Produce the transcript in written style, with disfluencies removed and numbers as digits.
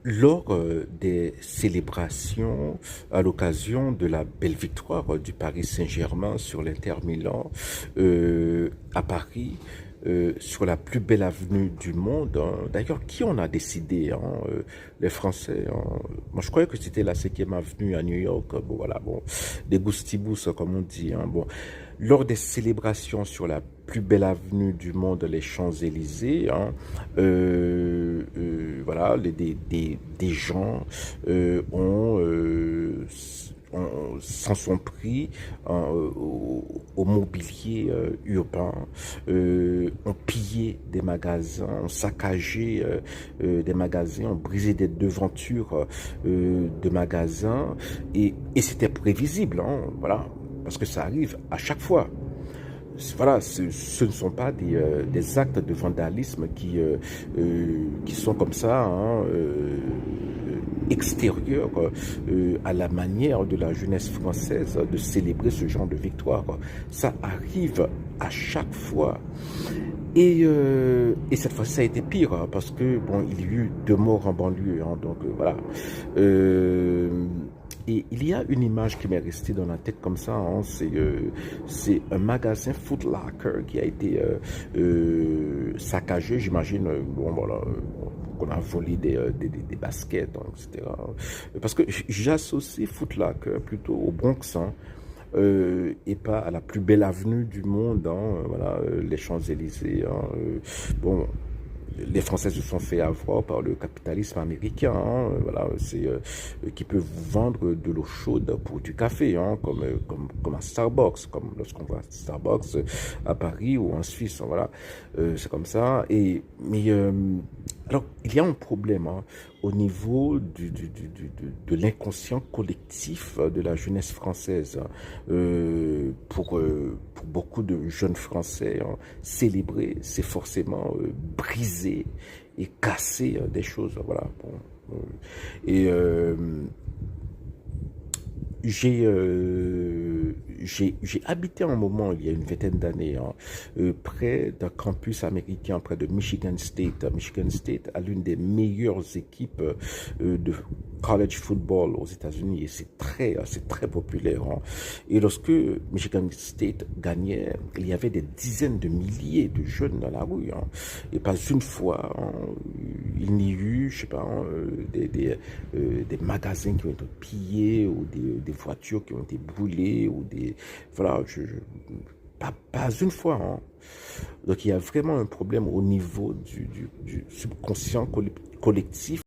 Lors des célébrations à l'occasion de la belle victoire du Paris Saint-Germain sur l'Inter Milan à Paris, sur la plus belle avenue du monde, hein. D'ailleurs, qui en a décidé, hein, les Français, hein. Moi, je croyais que c'était la 5e avenue à New York. Bon, voilà, bon, des gustibus, comme on dit, hein. Bon, lors des célébrations sur la plus belle avenue du monde, les Champs-Élysées, hein, voilà, des gens s'en sont pris, hein, au mobilier urbain, ont pillé des magasins, ont saccagé des magasins, ont brisé des devantures de magasins, et c'était prévisible, hein, voilà, parce que ça arrive à chaque fois. Voilà, ce ne sont pas des actes de vandalisme qui sont comme ça, hein, extérieurs à la manière de la jeunesse française de célébrer ce genre de victoire. Ça arrive à chaque fois. Et cette fois-ci, ça a été pire, hein, parce que bon, il y a eu 2 morts en banlieue, hein, donc voilà. Euh, et il y a une image qui m'est restée dans la tête comme ça, hein, c'est un magasin Foot Locker qui a été saccagé, j'imagine, bon voilà, qu'on a volé des baskets, hein, etc. Parce que j'associe Foot Locker plutôt au Bronx, hein, et pas à la plus belle avenue du monde, hein, voilà, les Champs-Élysées, hein, bon, les Français se sont fait avoir par le capitalisme américain, hein, voilà, c'est qui peut vous vendre de l'eau chaude pour du café, hein, comme à Starbucks, comme lorsqu'on va à Starbucks à Paris ou en Suisse, hein, voilà, c'est comme ça. Alors, il y a un problème, hein, au niveau de l'inconscient collectif de la jeunesse française, hein. Pour beaucoup de jeunes Français, hein, célébrer, c'est forcément briser et casser des choses. Voilà. Bon, et j'ai habité un moment, il y a une vingtaine d'années, hein, près d'un campus américain, près de Michigan State. Michigan State a l'une des meilleures équipes de college football aux États-Unis, et c'est très populaire, hein. Et lorsque Michigan State gagnait, il y avait des dizaines de milliers de jeunes dans la rue, hein. Et pas une fois, hein, il n'y eut, je sais pas, hein, des magasins qui ont été pillés, ou des voitures qui ont été brûlées, ou des, voilà, pas une fois, hein. Donc il y a vraiment un problème au niveau du subconscient collectif.